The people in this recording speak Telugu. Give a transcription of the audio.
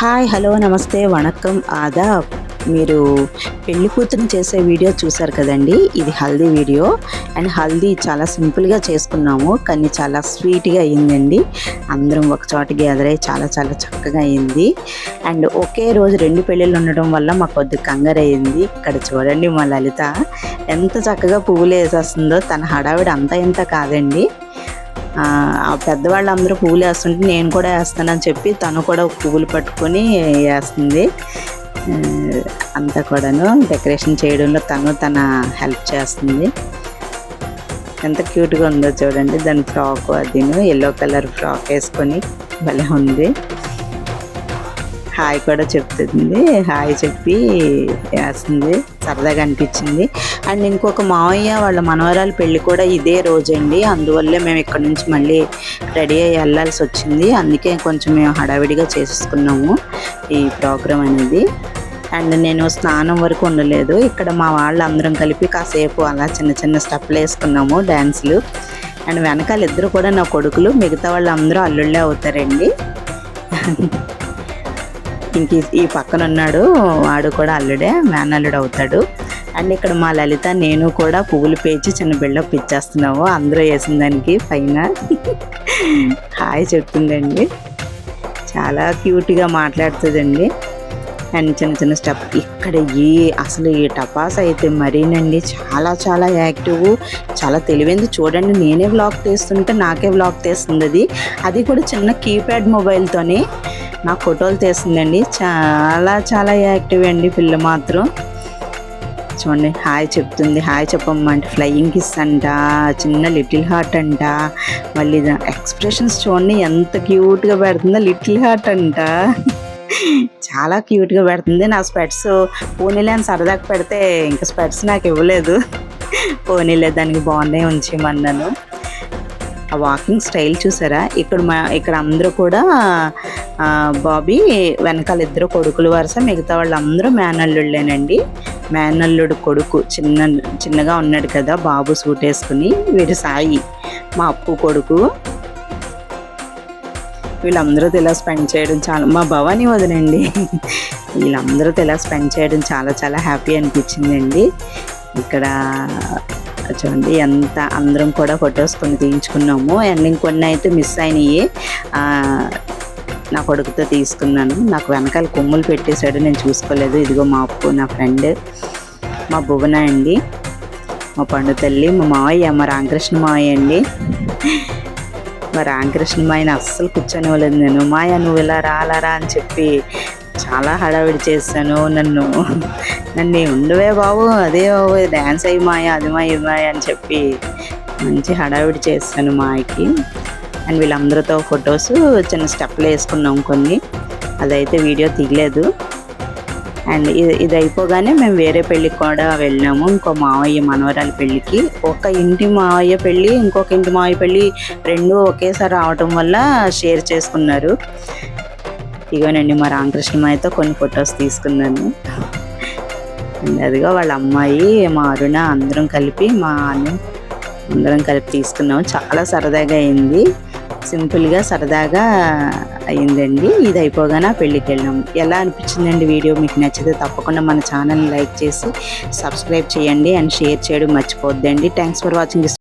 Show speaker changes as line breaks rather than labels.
హాయ్, హలో, నమస్తే, వణక్కం, ఆదాబ్. మీరు పెళ్లి కూతురిని చేసే వీడియో చూసారు కదండి. ఇది హల్దీ వీడియో. అండ్ హల్దీ చాలా సింపుల్గా చేసుకున్నాము, కానీ చాలా స్వీట్గా అయ్యిందండి. అందరం ఒక చోట గ్యాదర్ అయ్యి చాలా చాలా చక్కగా అయ్యింది. అండ్ ఒకే రోజు 2 పెళ్ళిళ్ళు ఉండడం వల్ల మాకు కొద్దిగా కంగారు అయ్యింది. ఇక్కడ చూడండి, మా లలిత ఎంత చక్కగా పువ్వులు వేసేస్తుందో. తన హడావిడి అంతా ఇంత కాదండి. ఆ పెద్దవాళ్ళందరూ పువ్వులు వేస్తుంటే నేను కూడా వేస్తానని చెప్పి తను కూడా పువ్వులు పట్టుకొని వేస్తుంది. అంతా కూడాను డెకరేషన్ చేయడంలో తన హెల్ప్ చేస్తుంది. ఎంత క్యూట్గా ఉందో చూడండి. దాని ఫ్రాక్ అదిను ఎల్లో కలర్ ఫ్రాక్ వేసుకొని భలే ఉంది. హాయ్ కూడా చెప్తుంది. హాయ్ చెప్పి వేస్తుంది. సరదాగా అనిపించింది. అండ్ ఇంకొక మావయ్య వాళ్ళ మనవరాలు పెళ్ళి కూడా ఇదే రోజండి. అందువల్లే మేము ఇక్కడ నుంచి మళ్ళీ రెడీ అయ్యి వెళ్ళాల్సి వచ్చింది. అందుకే కొంచెం మేము హడావిడిగా చేసుకున్నాము ఈ ప్రోగ్రాం అనేది. అండ్ నేను స్నానం వరకు ఉండలేదు. ఇక్కడ మా వాళ్ళందరం కలిపి కాసేపు అలా చిన్న చిన్న స్టెప్లు వేసుకున్నాము, డ్యాన్సులు. అండ్ వెనకాల ఇద్దరు కూడా నా కొడుకులు, మిగతా వాళ్ళందరూ అల్లుళ్ళే అవుతారండి. ఇంక ఈ పక్కన ఉన్నాడు, వాడు కూడా అల్లుడే, మేనల్లుడు అవుతాడు. అండ్ ఇక్కడ మా లలిత నేను కూడా పువ్వులు పేర్చి చిన్న బిల్డప్ ఇచ్చేస్తున్నాము. అందరూ వేసిన దానికి పైన హాయ్ చెప్తుందండి. చాలా క్యూట్గా మాట్లాడుతుందండి. అండ్ చిన్న చిన్న స్టెప్ ఇక్కడ అసలు ఈ టపాస్ అయితే మరీనండి చాలా చాలా యాక్టివ్, చాలా తెలివైంది. చూడండి, నేనే వ్లాగ్ తీస్తుంటే నాకే వ్లాగ్ తీస్తుంది. అది కూడా చిన్న కీప్యాడ్ మొబైల్తోనే నా ఫోటోలు తీస్తుందండి. చాలా చాలా యాక్టివ్ అండి పిల్ల మాత్రం. చూడండి, హాయ్ చెప్తుంది. హాయ్ చెప్పమ్మా అంటే ఫ్లయింగ్ కిస్ అంట, చిన్న లిటిల్ హార్ట్ అంట. మళ్ళీ ఎక్స్ప్రెషన్స్ చూడండి ఎంత క్యూట్గా పెడుతుందో. లిటిల్ హార్ట్ అంట, చాలా క్యూట్గా పెడుతుంది. నా స్పెట్స్ పోనీలే అని సరదాగా పెడితే ఇంకా స్పెట్స్ నాకు ఇవ్వలేదు. పోనీలే దానికి బాగున్నాయి ఉంచేయమన్నాను. ఆ వాకింగ్ స్టైల్ చూసారా. ఇక్కడ అందరూ కూడా బాబీ వెనకాల ఇద్దరు కొడుకులు వరుస, మిగతా వాళ్ళందరూ మేనల్లుళ్ళేనండి. మేనల్లుడు కొడుకు చిన్నగా ఉన్నాడు కదా బాబు, సూట్ వేసుకుని. వీడు సాయి, మా అప్పు కొడుకు. వీళ్ళందరూ ఇలా స్పెండ్ చేయడం చాలా, మా భవానీ వదినండి, వీళ్ళందరూ ఇలా స్పెండ్ చేయడం చాలా చాలా హ్యాపీ అనిపించిందండి. ఇక్కడ చూడండి ఎంత అందరం కూడా ఫొటోస్ కొన్ని తీయించుకున్నాము. అండ్ ఇంకొన్ని అయితే మిస్ అయినాయి. నా కొడుకుతో తీసుకున్నాను. నాకు వెనకాల కొమ్ములు పెట్టేశాడు, నేను చూసుకోలేదు. ఇదిగో మా అప్పు, నా ఫ్రెండ్, మా భువన అండి, మా పండు తల్లి, మా మావయ్య, మా రామకృష్ణ మావయ్య అండి. మా రామకృష్ణ మాయని అస్సలు కూర్చొనివ్వలేదు నేను. మాయ నువ్వు ఇలా రాలారా అని చెప్పి చాలా హడావిడి చేశాను. నన్ను ఉండవే బాబు, అదే బాబు, డ్యాన్స్ అయ్యి మాయ, అది మాయ, ఇది మాయ అని చెప్పి మంచి హడావిడి చేశాను మాయకి. అండ్ వీళ్ళందరితో ఫొటోస్ చిన్న స్టెప్లు వేసుకున్నాం కొన్ని. అదైతే వీడియో తీయలేదు. అండ్ ఇది అయిపోగానే మేము వేరే పెళ్ళికి కూడా వెళ్ళాము. ఇంకో మావయ్య మనవరాలి పెళ్ళికి. ఒక ఇంటి మావయ్య పెళ్ళి, ఇంకొక ఇంటి మావయ్య పెళ్ళి రెండు ఒకేసారి రావటం వల్ల షేర్ చేసుకున్నారు. ఇగోనండి మా రామకృష్ణ మాయతో కొన్ని ఫొటోస్ తీసుకున్నాను. అదిగో వాళ్ళ అమ్మాయి, మా అరుణ, అందరం కలిపి అందరం కలిపి తీసుకున్నాము. చాలా సరదాగా అయింది. సింపుల్గా సరదాగా అయిందండి. ఇది అయిపోగానే పెళ్ళికి వెళ్ళాము. ఎలా అనిపించిందండి వీడియో? మీకు నచ్చితే తప్పకుండా మన ఛానల్ని లైక్ చేసి సబ్స్క్రైబ్ చేయండి. అండ్ షేర్ చేయడం మర్చిపోద్దండి. Thanks for watching.